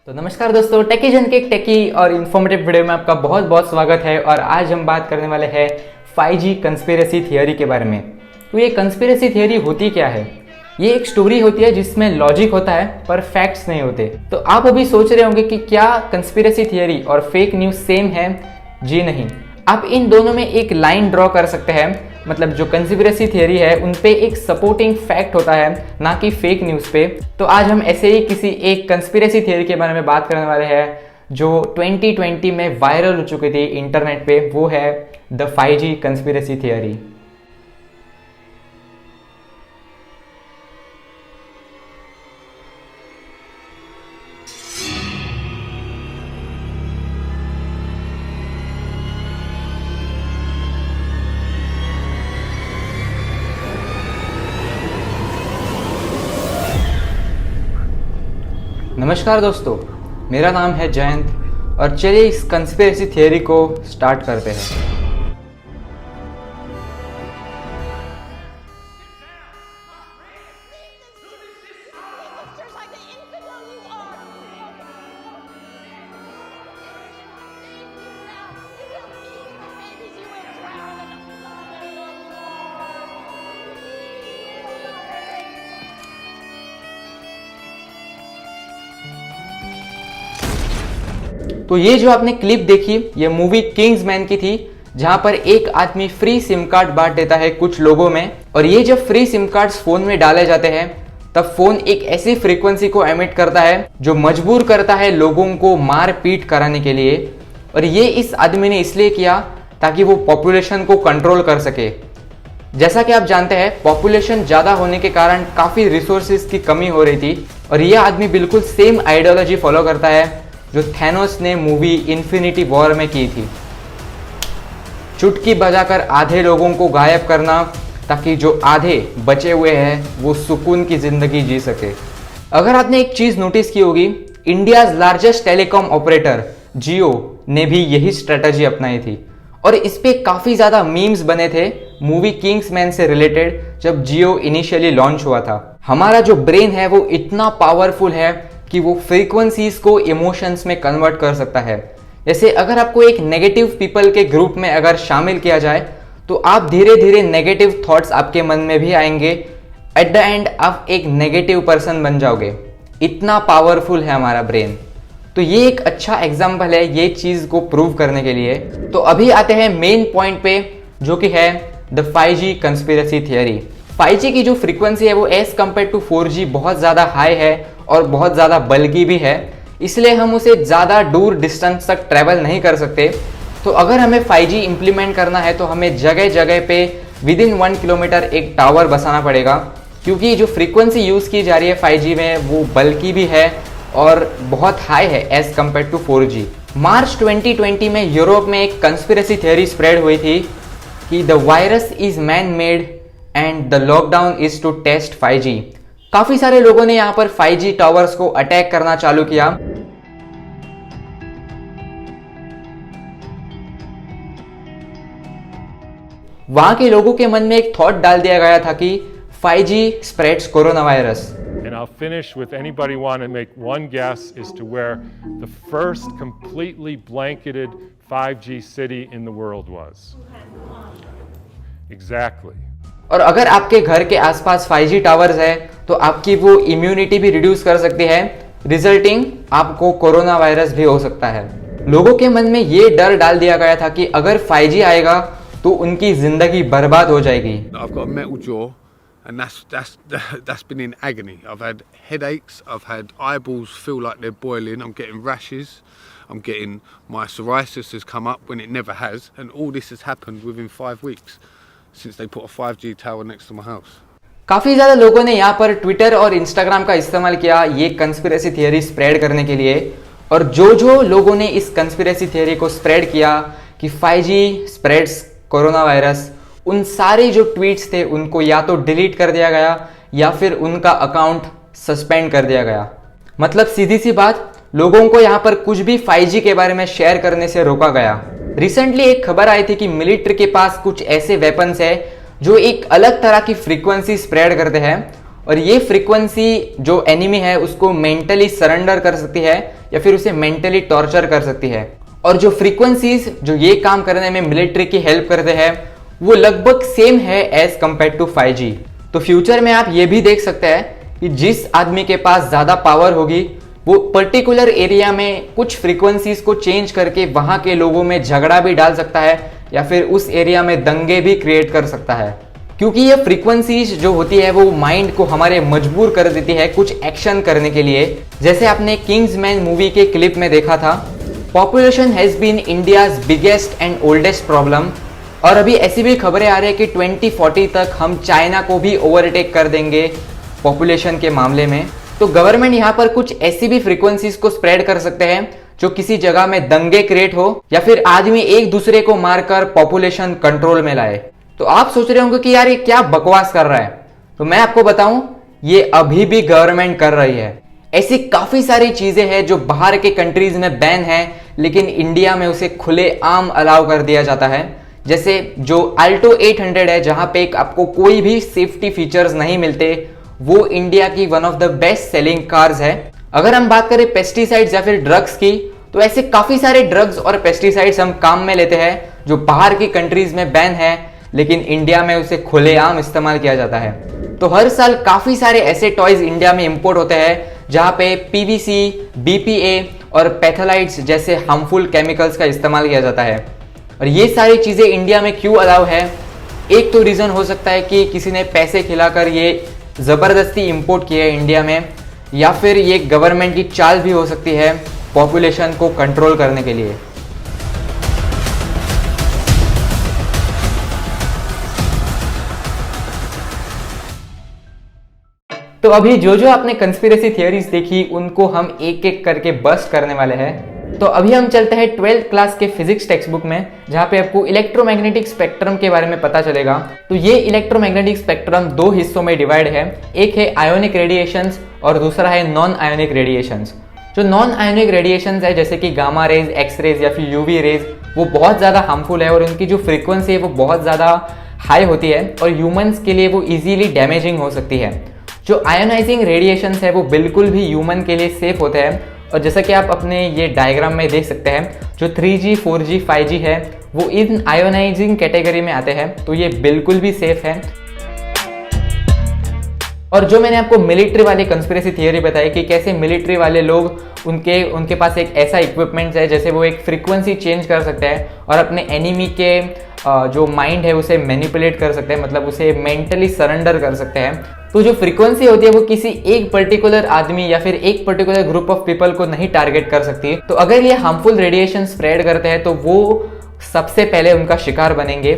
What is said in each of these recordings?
तो नमस्कार दोस्तों, टेकी जन के टेकी और इन्फॉर्मेटिव वीडियो में आपका बहुत बहुत स्वागत है। और आज हम बात करने वाले हैं 5G कंस्पिरेसी थियोरी के बारे में। तो ये कंस्पिरेसी थियोरी होती क्या है? ये एक स्टोरी होती है जिसमें लॉजिक होता है पर फैक्ट्स नहीं होते। तो आप अभी सोच रहे होंगे कि क्या कंस्पिरेसी थियोरी और फेक न्यूज़ सेम है? जी नहीं, आप इन दोनों में एक लाइन ड्रॉ कर सकते हैं। मतलब जो कंस्पिरेसी थियरी है उन पे एक सपोर्टिंग फैक्ट होता है, ना कि फेक न्यूज़ पे। तो आज हम ऐसे ही किसी एक कंस्पिरेसी थियरी के बारे में बात करने वाले हैं जो 2020 में वायरल हो चुकी थी इंटरनेट पे। वो है द 5G कंस्पिरेसी थियरी। नमस्कार दोस्तों, मेरा नाम है जयंत और चलिए इस कंस्पिरेसी थियरी को स्टार्ट करते हैं। तो ये जो आपने क्लिप देखी, ये मूवी किंग्समैन की थी, जहां पर एक आदमी फ्री सिम कार्ड बांट देता है कुछ लोगों में। और ये जब फ्री सिम कार्ड्स फोन में डाले जाते हैं तब फोन एक ऐसी फ्रीक्वेंसी को एमिट करता है जो मजबूर करता है लोगों को मार पीट कराने के लिए। और ये इस आदमी ने इसलिए किया ताकि वो पॉपुलेशन को कंट्रोल कर सके। जैसा कि आप जानते हैं, पॉपुलेशन ज़्यादा होने के कारण काफ़ी रिसोर्सेज की कमी हो रही थी। और ये आदमी बिल्कुल सेम आइडियोलॉजी फॉलो करता है जो थैनोस ने मूवी इन्फिनिटी वॉर में की थी। चुटकी बजाकर आधे लोगों को गायब करना ताकि जो आधे बचे हुए हैं वो सुकून की जिंदगी जी सके। अगर आपने एक चीज नोटिस की होगी, इंडियाज लार्जेस्ट टेलीकॉम ऑपरेटर जियो ने भी यही स्ट्रेटजी अपनाई थी। और इस पे काफी ज्यादा मीम्स बने थे मूवी किंग्समैन से रिलेटेड जब जियो इनिशियली लॉन्च हुआ था। हमारा जो ब्रेन है वो इतना पावरफुल है कि वो फ्रीक्वेंसीज को इमोशंस में कन्वर्ट कर सकता है। जैसे अगर आपको एक नेगेटिव पीपल के ग्रुप में अगर शामिल किया जाए तो आप धीरे धीरे नेगेटिव थॉट्स आपके मन में भी आएंगे। एट द एंड आप एक नेगेटिव पर्सन बन जाओगे। इतना पावरफुल है हमारा ब्रेन। तो ये एक अच्छा एग्जाम्पल है ये चीज को प्रूव करने के लिए। तो अभी आते हैं मेन पॉइंट पे, जो कि है the 5G conspiracy theory. 5G की जो फ्रीक्वेंसी है वो एज कम्पेयर टू 4G बहुत ज़्यादा हाई है और बहुत ज़्यादा बल्कि भी है, इसलिए हम उसे ज़्यादा दूर डिस्टेंस तक ट्रैवल नहीं कर सकते। तो अगर हमें 5G इम्प्लीमेंट करना है तो हमें जगह जगह पे विद इन 1 किलोमीटर एक टावर बसाना पड़ेगा, क्योंकि जो फ्रीक्वेंसी यूज़ की जा रही है 5G में वो बल्कि भी है और बहुत हाई है एज कम्पेयर टू 4G। मार्च 2020 में यूरोप में एक कंस्पिरेसी थियरी स्प्रेड हुई थी कि the virus is man made and the lockdown is to test 5G। काफी सारे लोगों ने यहां पर 5G टावर्स को अटैक करना चालू किया। वहां के लोगों के मन में एक थॉट डाल दिया गया था कि 5G spreads corona virus. And I'll finish with anybody want to make one guess as to where the first completely blanketed 5G city in the world was. Exactly. और अगर आपके घर के आसपास 5G टावर्स है तो आपकी वो इम्यूनिटी भी रिड्यूस कर सकती है, रिजल्टिंग आपको कोरोना वायरस भी हो सकता है। लोगों के मन में ये डर डाल दिया गया था कि अगर 5G आएगा तो उनकी जिंदगी बर्बाद हो जाएगी। I've got a metal jaw and that's been in agony. I've had headaches, I've had eyeballs feel like they're boiling, I'm getting rashes, I'm getting my psoriasis has come up when it never has, and all this has happened within 5 weeks since they put a 5G tower next to my house. काफी ज्यादा लोगों ने यहाँ पर Twitter और Instagram का इस्तेमाल किया ये कंस्पिरेसी थियरी स्प्रेड करने के लिए। और जो लोगों ने इस कंस्पिरेसी थियरी को स्प्रेड किया कि 5G स्प्रेड्स कोरोना वायरस, उन सारे जो ट्वीट्स थे उनको या तो डिलीट कर दिया गया या फिर उनका अकाउंट सस्पेंड कर दिया गया। मतलब सीधी सी बात, लोगों को यहाँ पर कुछ भी 5G के बारे में शेयर करने से रोका गया। रिसेंटली एक खबर आई थी कि मिलिट्री के पास कुछ ऐसे वेपन्स है जो एक अलग तरह की फ्रीक्वेंसी स्प्रेड करते हैं और ये फ्रीक्वेंसी जो एनिमी है उसको मेंटली सरेंडर कर सकती है या फिर उसे मेंटली टॉर्चर कर सकती है। और जो फ्रीक्वेंसीज जो ये काम करने में मिलिट्री की हेल्प करते हैं वो लगभग सेम है एज कंपेयर टू 5G। तो फ्यूचर में आप ये भी देख सकते हैं कि जिस आदमी के पास ज्यादा पावर होगी वो पर्टिकुलर एरिया में कुछ फ्रीक्वेंसीज को चेंज करके वहां के लोगों में झगड़ा भी डाल सकता है या फिर उस एरिया में दंगे भी क्रिएट कर सकता है, क्योंकि ये फ्रीक्वेंसीज जो होती है वो माइंड को हमारे मजबूर कर देती है कुछ एक्शन करने के लिए। जैसे आपने किंग्समैन मूवी के क्लिप में देखा था, population has been India's biggest and oldest problem, और अभी ऐसी भी खबरें आ रही है कि 2040 तक हम चाइना को भी ओवरटेक कर देंगे पॉपुलेशन के मामले में। तो गवर्नमेंट यहाँ पर कुछ ऐसी भी फ्रीक्वेंसीज को स्प्रेड कर सकते हैं जो किसी जगह में दंगे क्रिएट हो या फिर आदमी एक दूसरे को मारकर पॉपुलेशन कंट्रोल में लाए। तो आप सोच रहे होंगे कि यार ये क्या बकवास कर रहा है, तो मैं आपको बताऊं ये अभी भी गवर्नमेंट कर रही है। ऐसी काफी सारी चीजें हैं जो बाहर के कंट्रीज में बैन है लेकिन इंडिया में उसे खुले आम अलाउ कर दिया जाता है। जैसे जो अल्टो 800 है जहां पे आपको कोई भी सेफ्टी फीचर्स नहीं मिलते, वो इंडिया की one of the best selling cars है। अगर हम बात करें पेस्टिसाइड्स या फिर ड्रग्स की, तो ऐसे काफी सारे ड्रग्स और पेस्टिसाइड्स हम काम में लेते हैं जो बाहर की कंट्रीज में बैन है लेकिन इंडिया में उसे खुलेआम इस्तेमाल किया जाता है। तो हर साल काफी सारे ऐसे टॉयज इंडिया में इंपोर्ट होते हैं जहां पे पीवीसी, बीपीए और पैथोलाइट्स जैसे हार्मफुल केमिकल्स का इस्तेमाल किया जाता है। और ये सारी चीजें इंडिया में क्यों अलाउ है? एक तो रीजन हो सकता है कि किसी ने पैसे खिलाकर ये जबरदस्ती इंपोर्ट किया है इंडिया में, या फिर ये गवर्नमेंट की चाल भी हो सकती है पॉपुलेशन को कंट्रोल करने के लिए। तो अभी जो आपने कंस्पिरेसी थियरीज देखी उनको हम एक एक करके बस्ट करने वाले हैं। तो अभी हम चलते हैं 12th क्लास के फिजिक्स टेक्स्ट बुक में, जहां पे आपको इलेक्ट्रोमैग्नेटिक स्पेक्ट्रम के बारे में पता चलेगा। तो ये इलेक्ट्रोमैग्नेटिक स्पेक्ट्रम दो हिस्सों में डिवाइड है, एक है आयोनिक रेडिएशंस और दूसरा है नॉन आयोनिक रेडिएशंस। जो नॉन आयोनिक रेडिएशंस है जैसे कि गामा रेज, एक्स रेज या फिर यूवी रेज, वो बहुत ज़्यादा हार्मफुल है और उनकी जो फ्रीक्वेंसी है वो बहुत ज़्यादा हाई होती है और ह्यूमंस के लिए वो इजीली डैमेजिंग हो सकती है। जो आयोनाइजिंग रेडिएशंस है वो बिल्कुल भी ह्यूमन के लिए सेफ होते हैं, और जैसा कि आप अपने ये डायग्राम में देख सकते हैं, जो 3G, 4G, 5G है वो इन आयोनाइजिंग कैटेगरी में आते हैं, तो ये बिल्कुल भी सेफ है। और जो मैंने आपको मिलिट्री वाली कंस्पिरेसी थियरी बताई कि कैसे मिलिट्री वाले लोग उनके पास एक ऐसा इक्विपमेंट है जैसे वो एक फ्रीक्वेंसी चेंज कर सकते हैं और अपने एनिमी के जो माइंड है उसे मैनिपुलेट कर सकते हैं, मतलब उसे मेंटली सरेंडर कर सकते हैं। तो जो फ्रीक्वेंसी होती है वो किसी एक पर्टिकुलर आदमी या फिर एक पर्टिकुलर ग्रुप ऑफ पीपल को नहीं टारगेट कर सकती। तो अगर ये हार्मफुल रेडिएशन स्प्रेड करते हैं तो वो सबसे पहले उनका शिकार बनेंगे।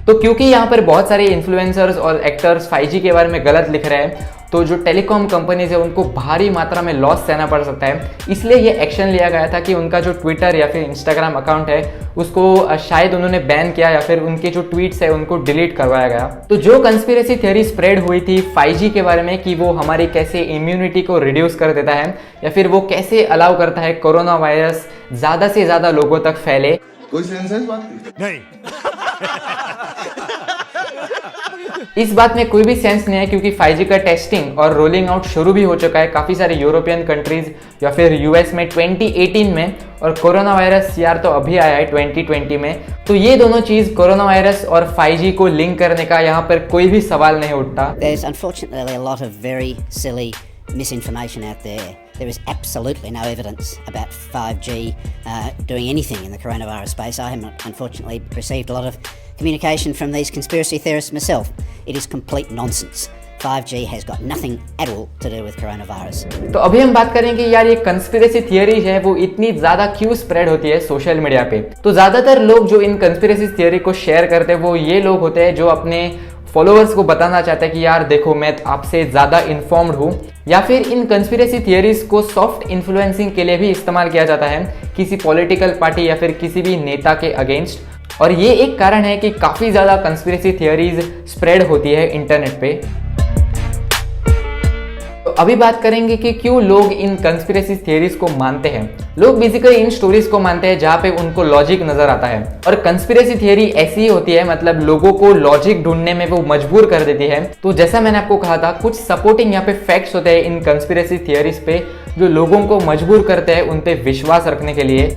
तो क्योंकि यहाँ पर बहुत सारे इन्फ्लुएंसर्स और एक्टर्स 5G के बारे में गलत लिख रहे हैं, तो जो टेलीकॉम कंपनीज है उनको भारी मात्रा में लॉस सहना पड़ सकता है। इसलिए ये एक्शन लिया गया था कि उनका जो ट्विटर या फिर इंस्टाग्राम अकाउंट है उसको शायद उन्होंने बैन किया या फिर उनके जो ट्वीट्स है उनको डिलीट करवाया गया। तो जो कंस्पिरेसी थ्योरी स्प्रेड हुई थी 5G के बारे में कि वो हमारी कैसे इम्यूनिटी को रिड्यूस कर देता है या फिर वो कैसे अलाउ करता है कोरोना वायरस ज़्यादा से ज़्यादा लोगों तक फैले, कोई सेंस है इस बात की? नहीं। इस बात में कोई भी सेंस नहीं है क्योंकि 5G का टेस्टिंग और रोलिंग आउट शुरू भी हो चुका है काफ़ी सारे यूरोपियन कंट्रीज या फिर यूएस में 2018 में, और कोरोना वायरस यार तो अभी आया है 2020 में। तो ये दोनों चीज़ कोरोना वायरस और 5G को लिंक करने का यहाँ पर कोई भी सवाल नहीं उठता। There's unfortunately a lot of very silly misinformation out there. There is absolutely no evidence about 5G doing anything in the coronavirus space. I haven't unfortunately received a lot of communication from these conspiracy theorists myself. It is complete nonsense. 5G has got nothing at all to do with coronavirus. तो अभी हम बात करेंगे यार ये conspiracy theory है वो इतनी ज्यादा क्यों स्प्रेड होती है सोशल मीडिया पे। तो ज्यादातर लोग जो इन कंस्पिरेसी थियरी को शेयर करते हैं वो ये लोग होते हैं जो अपने फॉलोअर्स को बताना चाहते हैं कि यार देखो मैं आपसे ज़्यादा इन्फॉर्म्ड हूँ, या फिर इन कंस्पिरेसी थियरीज को सॉफ्ट इन्फ्लुएंसिंग के लिए भी इस्तेमाल किया जाता है किसी पॉलिटिकल पार्टी या फिर किसी भी नेता के अगेंस्ट। और ये एक कारण है कि काफ़ी ज़्यादा कंस्पिरेसी थियरीज स्प्रेड होती है इंटरनेट पे। तो तो अभी बात करेंगे कि क्यों लोग इन कंस्पिरेसी थियरीज को मानते हैं। लोग बेसिकली इन स्टोरीज को मानते हैं जहां पे उनको लॉजिक नजर आता है, और कंस्पिरेसी थियरी ऐसी ही होती है, मतलब लोगों को लॉजिक ढूंढने में वो मजबूर कर देती है। तो जैसा मैंने आपको कहा था, कुछ सपोर्टिंग यहाँ पे फैक्ट्स होते हैं इन कंस्पिरेसी थियरीज पे जो लोगों को मजबूर करते हैं उन पे विश्वास रखने के लिए।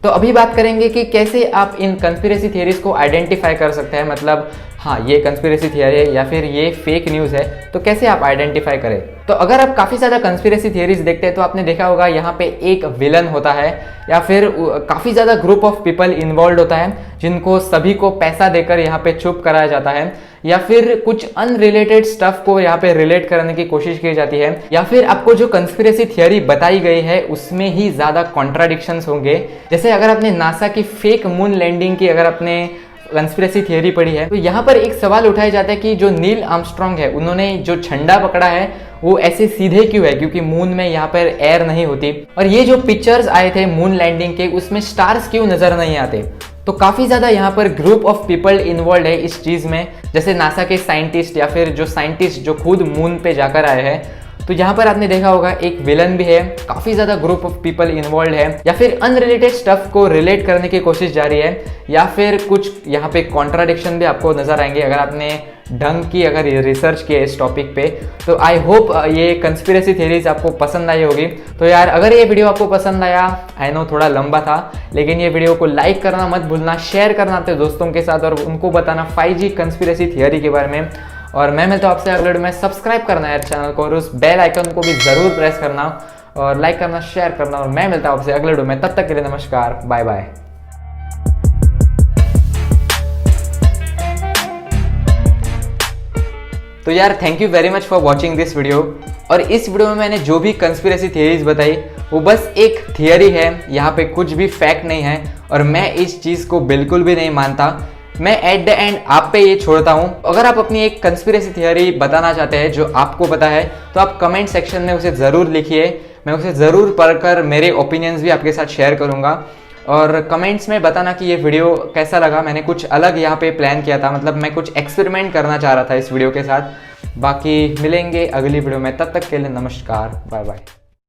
तो अभी बात करेंगे कि कैसे आप इन कंस्पिरेसी थियरीज को आइडेंटिफाई कर सकते हैं, मतलब हाँ ये कंस्पिरेसी थियरी है या फिर ये फेक न्यूज़ है, तो कैसे आप आइडेंटिफाई करें। तो अगर आप काफ़ी ज़्यादा कंस्पिरेसी थियरीज देखते हैं तो आपने देखा होगा यहाँ पे एक विलन होता है या फिर काफ़ी ज़्यादा ग्रुप ऑफ पीपल इन्वॉल्व होता है जिनको सभी को पैसा देकर यहाँ पे चुप कराया जाता है, या फिर कुछ अनरिलेटेड स्टफ को यहाँ पे रिलेट करने की कोशिश की जाती है, या फिर आपको जो कंस्पिरेसी थियरी बताई गई है उसमें ही ज़्यादा कॉन्ट्राडिक्शंस होंगे। जैसे अगर आपने नासा की फेक मून लैंडिंग की अगर आपने कंस्पिरेसी थियरी पढ़ी है, तो यहाँ पर एक सवाल उठाया जाता है कि जो नील आर्मस्ट्रॉन्ग है उन्होंने जो झंडा पकड़ा है वो ऐसे सीधे क्यों है, क्योंकि मून में यहाँ पर एयर नहीं होती, और ये जो पिक्चर्स आए थे मून लैंडिंग के उसमें स्टार्स क्यों नजर नहीं आते। तो काफ़ी ज़्यादा यहाँ पर ग्रुप ऑफ पीपल इन्वॉल्व है इस चीज़ में, जैसे नासा के साइंटिस्ट या फिर जो साइंटिस्ट जो खुद मून पे जाकर आए हैं। तो यहाँ पर आपने देखा होगा एक विलन भी है, काफ़ी ज़्यादा ग्रुप ऑफ पीपल इन्वॉल्व है, या फिर अनरिलेटेड स्टफ को रिलेट करने की कोशिश जारी है, या फिर कुछ यहाँ पे कॉन्ट्राडिक्शन भी आपको नजर आएंगे अगर आपने ढंग की अगर रिसर्च किया इस टॉपिक पे। तो आई होप ये कंस्पिरेसी थ्योरीज आपको पसंद आई होगी। तो यार अगर ये वीडियो आपको पसंद आया, आई नो थोड़ा लंबा था, लेकिन ये वीडियो को लाइक करना मत भूलना, शेयर करना अपने दोस्तों के साथ और उनको बताना 5G कंस्पिरेसी थियरी के बारे में। और मैं मिलता हूं आपसे अगले वीडियो में। सब्सक्राइब करना है चैनल को और उस बेल आइकन को भी जरूर प्रेस करना और लाइक करना, शेयर करना, और मैं मिलता हूं आपसे अगले वीडियो में। तब तक के लिए नमस्कार, बाय बाय। तो यार thank you very much for watching this video. और इस वीडियो में मैंने जो भी कंस्पिरेसी थियरीज बताई वो बस एक थियरी है, यहाँ पे कुछ भी फैक्ट नहीं है और मैं इस चीज़ को बिल्कुल भी नहीं मानता। मैं एट द एंड आप पे ये छोड़ता हूँ। अगर आप अपनी एक कंस्पिरेसी थियरी बताना चाहते हैं जो आपको पता है तो आप कमेंट सेक्शन में उसे ज़रूर लिखिए, मैं उसे ज़रूर पढ़कर मेरे ओपिनियंस भी आपके साथ शेयर करूँगा। और कमेंट्स में बताना कि ये वीडियो कैसा लगा। मैंने कुछ अलग यहाँ पे प्लान किया था, मतलब मैं कुछ एक्सपेरिमेंट करना चाह रहा था इस वीडियो के साथ। बाकी मिलेंगे अगली वीडियो में, तब तक के लिए नमस्कार, बाय बाय।